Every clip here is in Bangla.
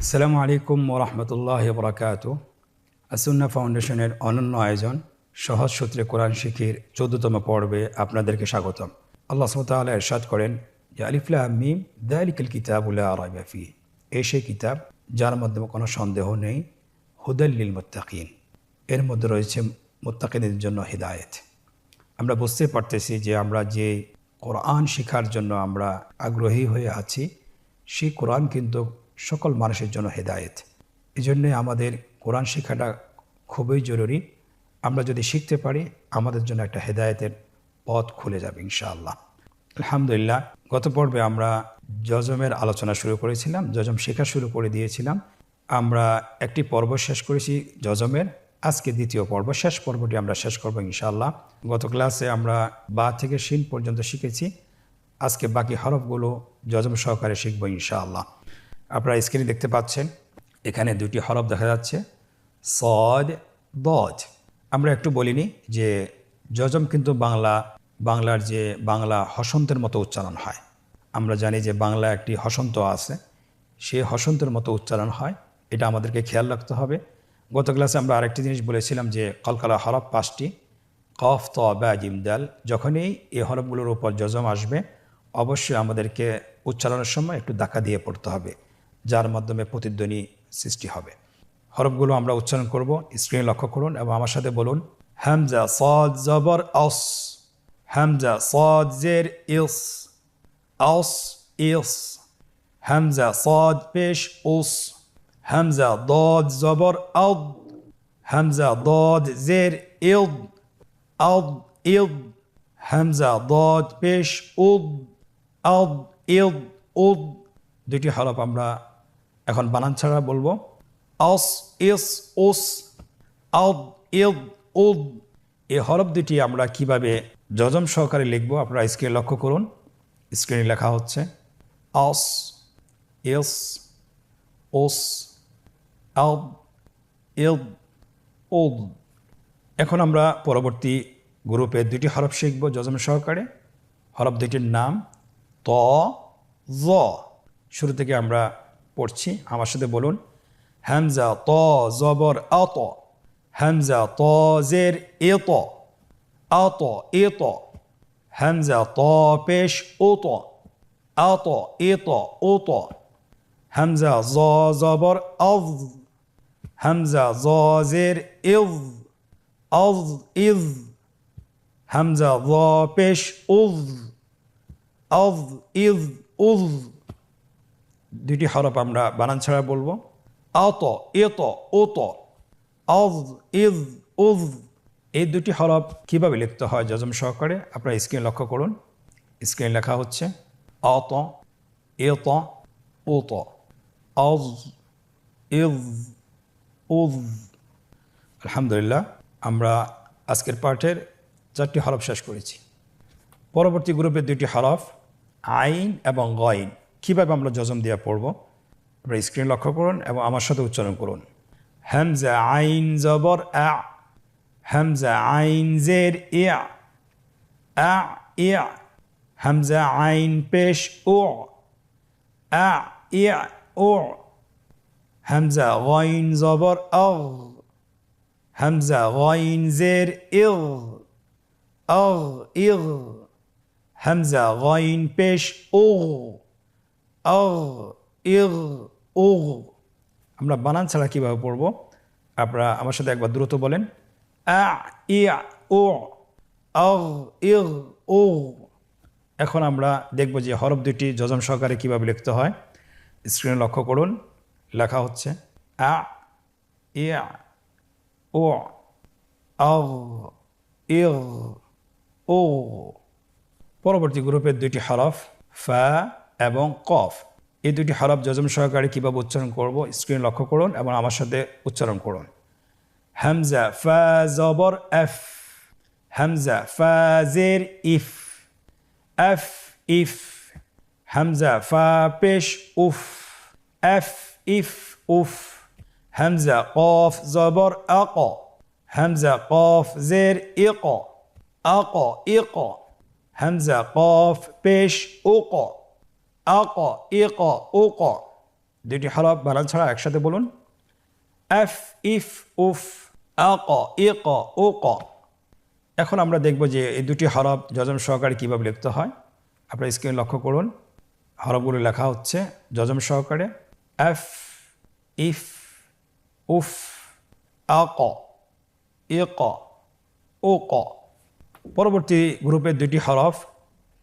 আসসালামু আলাইকুম ওরহমতুল্লাহি বরকাতুহ। আসুন্না ফাউন্ডেশনের অনন্য আয়োজন সহজ সূত্রে কোরআন শিখির ১৪তম পর্বে আপনাদেরকে স্বাগতম। আল্লাহ সুবহানাহু ওয়া তাআলা ইরশাদ করেন যে আলিফ লাম মিম যালিকাল কিতাবু লা রাইবা ফীহ, এই সেই কিতাব যার মধ্যে কোনো সন্দেহ নেই, হুদাল লিল মুত্তাকিন, এর মধ্যে রয়েছে মুত্তাকিনদের জন্য হিদায়াত। আমরা বুঝতে পারতেছি যে আমরা যে কোরআন শেখার জন্য আমরা আগ্রহী হয়ে আছি, সেই কোরআন কিন্তু সকল মানুষের জন্য হেদায়েত। এই জন্যে আমাদের কোরআন শেখাটা খুবই জরুরি। আমরা যদি শিখতে পারি আমাদের জন্য একটা হেদায়েতের পথ খুলে যাবে ইনশাআল্লাহ। আলহামদুলিল্লাহ, গত পর্বে আমরা যজমের আলোচনা শুরু করেছিলাম, যজম শেখা শুরু করে দিয়েছিলাম। আমরা একটি পর্ব শেষ করেছি যজমের, আজকে দ্বিতীয় পর্ব, শেষ পর্বটি আমরা শেষ করবো ইনশাআল্লাহ। গত ক্লাসে আমরা বা থেকে শিন পর্যন্ত শিখেছি, আজকে বাকি হরফগুলো যজম সহকারে শিখবো ইনশাআল্লাহ। আপনারা স্ক্রিনে দেখতে পাচ্ছেন, এখানে দুটি হরফ দেখা যাচ্ছে, সদ, দজ। আমরা একটু বলিনি যে যজম কিন্তু বাংলার যে বাংলা হসন্তের মতো উচ্চারণ হয়। আমরা জানি যে বাংলা একটি হসন্ত আছে, সে হসন্তের মতো উচ্চারণ হয়, এটা আমাদেরকে খেয়াল রাখতে হবে। গত ক্লাসে আমরা আরেকটি জিনিস বলেছিলাম যে কলকলা হরফ 5টি, কফ, ত, বা, জিম, দাল। যখনই এই হরফগুলোর উপর যজম আসবে অবশ্যই আমাদেরকে উচ্চারণের সময় একটু ধাক্কা দিয়ে পড়তে হবে, যার মাধ্যমে প্রতিধ্বনি সৃষ্টি হবে। হরফগুলো আমরা উচ্চারণ করব, স্ক্রিনে লক্ষ্য করুন এবং আমার সাথে বলুন। হামজা সাদ জবর আস, হামজা সাদ জের ইস, আস ইস। হামজা সাদ পেশ উস, হামজা দাদ জবর আদ, হামজা দাদ জের ইদ, আদ ইদ। হামজা দাদ পেশ উদ, আদ ইদ উদ। দুটি হরফ আমরা এখন বানান ছাড়া বলবো, আস ইস উস, আদ ইদ উদ। এই হরফ দুটি আমরা কিভাবে যজম সহকারে লিখবো আপনারা স্ক্রিনে লক্ষ্য করুন। স্ক্রিনে লেখা হচ্ছে আস ইস উস, আদ ইদ উদ। এখন আমরা পরবর্তী গ্রুপে দুটি হরফ শিখব যজম সহকারে। হরফ দুটির নাম ত, জ। শুরু থেকে আমরা পড়ছি, আমার সাথে বলুন। হামজা ত জবর আত, হামজা ত জের এত, আত এত। হামজা ত পেশ ওত, আত এত ওত। হামজা জ জবর আজ, হামজা জ জের ইজ, আজ ইজ। হামজা জ পেশ উজ, আজ ইজ উজ। দুটি হরফ আমরা বানান ছাড়া বলবো, আত এত ওত, আজ ইজ উজ। এই দুটি হরফ কিভাবে লিখতে হয় যজম সহকারে আপনারা স্ক্রিনে লক্ষ্য করুন। স্ক্রিনে লেখা হচ্ছে আত এত ওত, আজ ইজ উজ। আলহামদুলিল্লাহ, আমরা আজকের পাঠের 4টি হরফ শেষ করেছি। পরবর্তী গ্রুপের 2টি হরফ আইন এবং গইন, কীভাবে আমরা যজম দিয়ে পড়ব আপনারা স্ক্রিনে লক্ষ্য করুন এবং আমার সাথে উচ্চারণ করুন। হামজা আইন জবর আ, হামজা আইন জের ইয়া, আ ইয়া। হামজা আইন পেশ ও, আ ইয়া ও। হামজা গইন জবর আগ, হামজা গইন জের ইগ, আগ ইগ। হামজা গইন পেশ ও, আগ ইগ ও। আমরা বানান ছাড়া কীভাবে পড়ব আপনারা আমার সাথে একবার দ্রুত বলেন। আ ইয়া ও, আগ ইগ ও। এখন আমরা দেখব যে হরফ দুটি যজম সহকারে কীভাবে লিখতে হয়। স্ক্রিনে লক্ষ্য করুন, লেখা হচ্ছে আ ইয়া ও, আগ ইগ ও। পরবর্তী গ্রুপের 2টি হরফ ফা এবং কফ, এই 2টি হরফ যজম সহকারে কীভাবে উচ্চারণ করব স্ক্রিনে লক্ষ্য করুন এবং আমার সাথে উচ্চারণ করুন। হামজা ফা জবর এফ, হামজা ফা জের ইফ, এফ ইফ। হামজা ফা পেশ উফ, এফ ইফ উফ। হামজা কফ জবর আক, হামজা কফ জের ইক, আক ইক। হামজা কফ পেশ উক, আক ইক উক। দুইটি হরফ বানান ছাড়া একসাথে বলুন। এফ, ইফ, উফ, আক, ইক, উক। এখন আমরা দেখব যে এই দুটি হরফ যজম সহকারে কীভাবে লিখতে হয়। আপনার স্ক্রিনে লক্ষ্য করুন, হরফগুলো লেখা হচ্ছে যজম সহকারে। এফ, ইফ, উফ, আক, ইক, উক। পরবর্তী গ্রুপের দুটি হরফ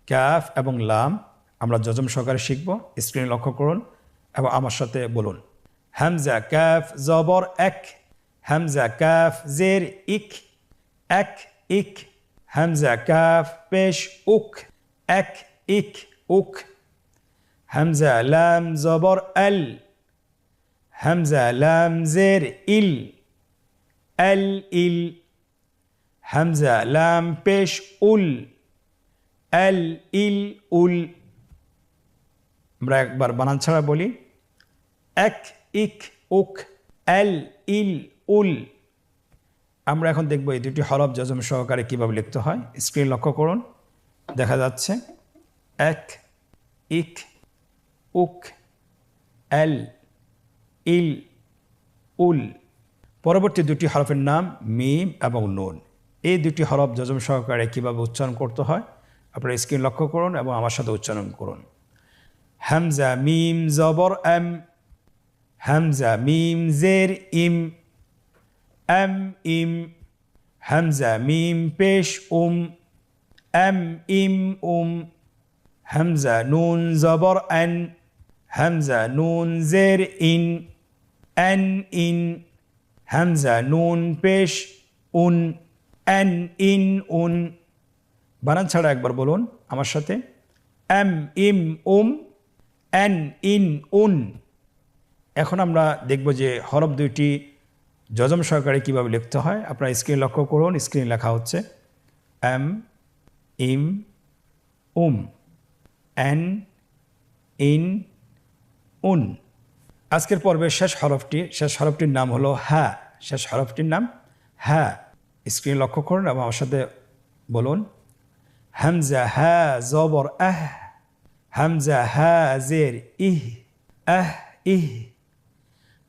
ক্যাফ এবং লাম আমরা যজম সহকারে শিখব। স্ক্রিনে লক্ষ্য করুন এবং আমার সাথে বলুন। হামজা কাফ জবর এক, হামজা কাফ জের ইক, এক ইক। হামজা কাফ পেশ উক, এক ইক উক। হামজা লাম জবর আল, হামজা লাম জের ইল, আল ইল। হামজা লাম পেশ উল, আল ইল উল। আমরা একবার বানান ছাড়া বলি। এক ইক উক, আল ইল উল। আমরা এখন দেখব এই দুটি হরফ যজম সহকারে কীভাবে লিখতে হয়। স্ক্রিন লক্ষ্য করুন, দেখা যাচ্ছে এক ইক উক, আল ইল উল। পরবর্তী দুটি হরফের নাম মিম এবং নুন। এই দুটি হরফ যজম সহকারে কীভাবে উচ্চারণ করতে হয় আপনারা স্ক্রিন লক্ষ্য করুন এবং আমার সাথে উচ্চারণ করুন। হামজা মিম জবর এম, হামজা মিম জের ইম, এম ইম। হামজা মিম পেশ এম ইম উম। হামজা নুন জবর এন, হামজা নুন জের ইন, এন ইন। হামজা নুন পেশ উন, এন ইন উন। বানান ছাড়া একবার বলুন আমার সাথে। এম ইম এন ইন উন। এখন আমরা দেখব যে হরফ দুইটি যজম সহকারে কীভাবে লিখতে হয়। আপনারা স্ক্রিন লক্ষ্য করুন, স্ক্রিন লেখা হচ্ছে এম ইম এন ইন উন। আজকের পর্বের শেষ হরফটির নাম হলো হ্যাঁ। শেষ হরফটির নাম হ্যাঁ। স্ক্রিন লক্ষ্য করুন এবং আমার সাথে বলুন। হামজা হা জবর আহ, হামজা হা জের ইহ, আহ ইহ।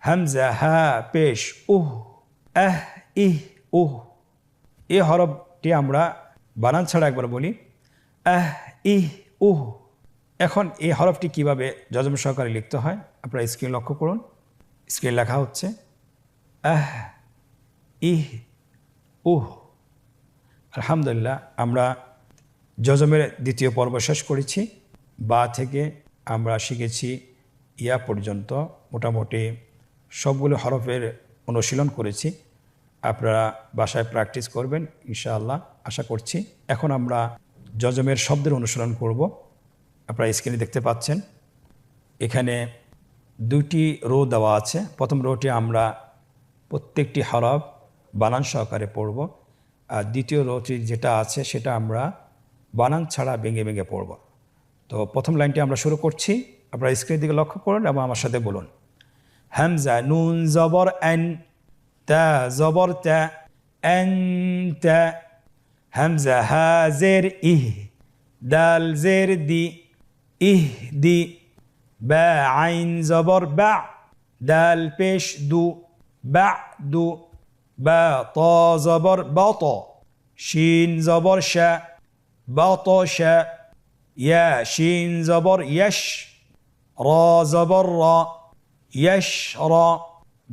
হামজা হা পেশ উহ, আহ ইহ উহ। এই হরফটি আমরা বানান ছাড়া একবার বলি। আহ ইহ উহ। এখন এই হরফটি কিভাবে যজম সহকারে লিখতে হয় আপনারা স্ক্রিন লক্ষ্য করুন। স্ক্রিন লেখা হচ্ছে আহ ইহ উহ। আলহামদুলিল্লাহ, আমরা যজমের দ্বিতীয় পর্ব শেষ করেছি। বা থেকে আমরা শিখেছি ইয়া পর্যন্ত মোটামুটি সবগুলো হরফের অনুশীলন করেছি। আপনারা বাসায় প্র্যাকটিস করবেন ইনশাআল্লাহ আশা করছি। এখন আমরা যজমের শব্দের অনুশীলন করব। আপনারা স্ক্রিনে দেখতে পাচ্ছেন এখানে দুটি রো দেওয়া আছে। প্রথম রোটি আমরা প্রত্যেকটি হরফ বানান সহকারে পড়ব, আর দ্বিতীয় রোটি যেটা আছে সেটা আমরা বানান ছাড়া ভেঙে ভেঙে পড়ব। তো প্রথম লাইনটি আমরা শুরু করছি। আপনারা স্ক্রিনের দিকে লক্ষ্য করুন এবং আমার সাথে বলুন। হামজা নুন জবর এন, তা জবর তা, এন তা। হামজা হা জের ইহ, দাল জের দি, ইহ দি। বা আইন জবর বা, দাল পেশ দু, বা দু। বা ত জবর বত, শিন জবর শা, বত শা। ইয়া শিন জবর ইয়শ, র জবর র, ইয়শ র।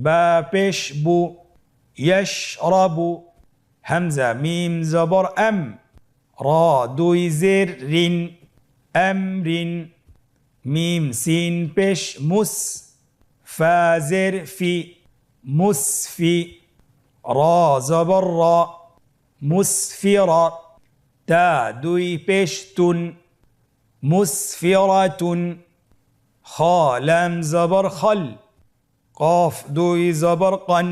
বা পেশ বু, ইয়শ রবু। হামজা মিম জবর এম, র দুই জের রিন, এম রিন। মিম সিন পেশ মুস, ফা জের ফি, মুসফি। র জবর র, মুসফির। তা দুই পেশ তুন, মুসফিরাতুন। খ লাম জবর খল, কফ দুই জবর কন,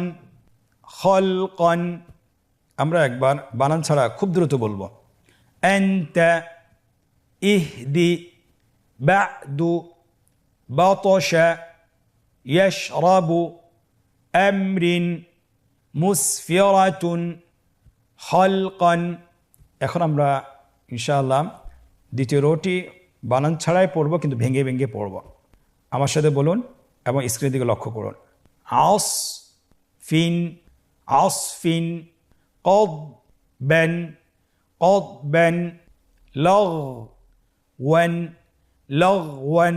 খলকন। আমরা একবার বানান ছাড়া খুব দ্রুত বলবো। আনতা, ইহদি, বাদু, বাতশা, ইয়াশরাবু, আমরিন, মুসফিরাতুন, খলকন। এখন আমরা ইনশাআল্লাহ দ্বিতীয় রোটি বানান ছাড়াই পড়ব, কিন্তু ভেঙে ভেঙে পড়ব। আমার সাথে বলুন এবং স্ক্রিনের দিকে লক্ষ্য করুন। আস ফিন আসফিন কদবেন কদবেন লগওয়ান লগওয়ান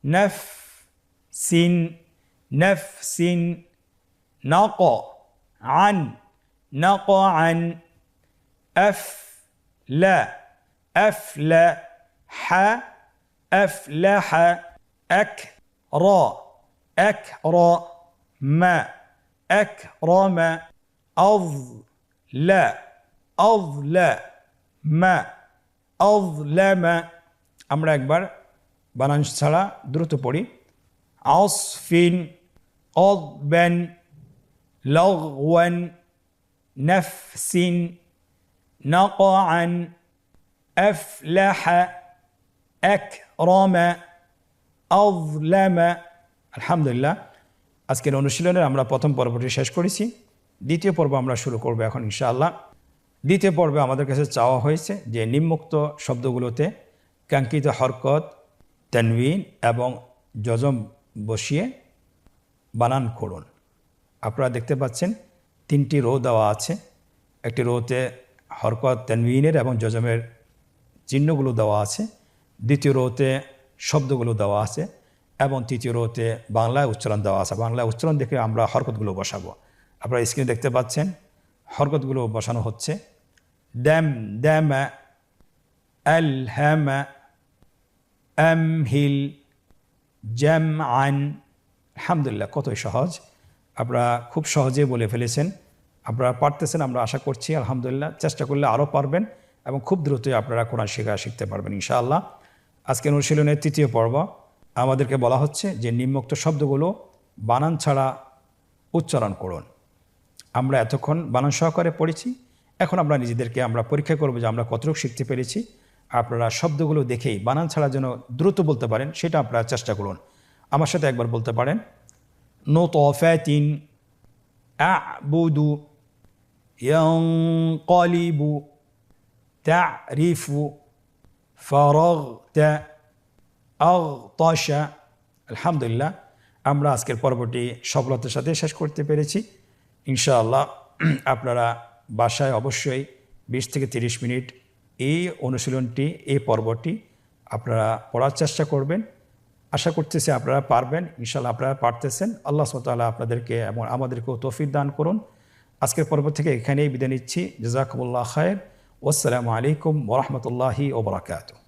নাফসিন নাফসিন নাকআন নাকআন أفلا أفلح أفلح أكرى أكرم أكرم أظلم أظلم أظلم আমরা একবার বানান ছাড়া দ্রুত পড়ি। আসফিন قضبا لغوا نفس نقعا أفلح أكرم أظلم। আলহামদুলিল্লাহ, আজকের অনুশীলনের আমরা প্রথম পর্বটি শেষ করেছি। দ্বিতীয় পর্ব আমরা শুরু করব এখন ইনশাআল্লাহ। দ্বিতীয় পর্বে আমাদের কাছে চাওয়া হয়েছে যে নিম্নোক্ত শব্দগুলোতে কাঙ্ক্ষিত হরকত, তানবিন এবং জজম বসিয়ে বানান করুন। আপনারা দেখতে পাচ্ছেন 3টি রো দেওয়া আছে। একটি রোতে হরকত, তানবিনের এবং জজমের চিহ্নগুলো দেওয়া আছে, দ্বিতীয় রোতে শব্দগুলো দেওয়া আছে এবং তৃতীয় রোতে বাংলায় উচ্চারণ দেওয়া আছে। বাংলায় উচ্চারণ দেখে আমরা হরকতগুলো বসাবো। আপনারা স্ক্রিনে দেখতে পাচ্ছেন হরকতগুলো বসানো হচ্ছে। দ্যাম দ্যাম আলহাম আমহিল জামআন। আলহামদুলিল্লাহ, কতই সহজ, আপনারা খুব সহজে বলে ফেলেছেন। আপনারা পারতেছেন, আমরা আশা করছি। আলহামদুলিল্লাহ, চেষ্টা করলে আরও পারবেন এবং খুব দ্রুতই আপনারা কোরআন শিখতে পারবেন ইনশাআল্লাহ। আজকের অনুশীলনের তৃতীয় পর্ব আমাদেরকে বলা হচ্ছে যে নিম্নোক্ত শব্দগুলো বানান ছাড়া উচ্চারণ করুন। আমরা এতক্ষণ বানান সহকারে পড়েছি, এখন আমরা নিজেদেরকে পরীক্ষা করব যে আমরা কতটুকু শিখতে পেরেছি। আপনারা শব্দগুলো দেখেই বানান ছাড়া যেন দ্রুত বলতে পারেন, সেটা আপনারা চেষ্টা করুন। আমার সাথে একবার বলতে পারেন। নুতফাতিন আ'বুদু ইয়ানকালিবু তা'রিফু ফারাগতা আগতাশা। আলহামদুলিল্লাহ, আমরা আজকের পর্বটি সফলতার সাথে শেষ করতে পেরেছি ইনশাআল্লাহ। আপনারা বাসায় অবশ্যই 20 থেকে 30 মিনিট এই অনুশীলনটি, এই পর্বটি আপনারা পড়ার চেষ্টা করবেন। আশা করতেছি আপনারা পারবেন ইনশাআল্লাহ। আপনারা পারতেছেন। আল্লাহ সুবহানাহু ওয়া তাআলা আপনাদেরকে এবং আমাদেরকেও তৌফিক দান করুন। আজকের পর্ব থেকে এখানেই বিদায় নিচ্ছি। জাযাকুমুল্লাহ খায়র। ওয়াসসালামু আলাইকুম ওয়া রাহমাতুল্লাহি ওয়া বারাকাতুহু।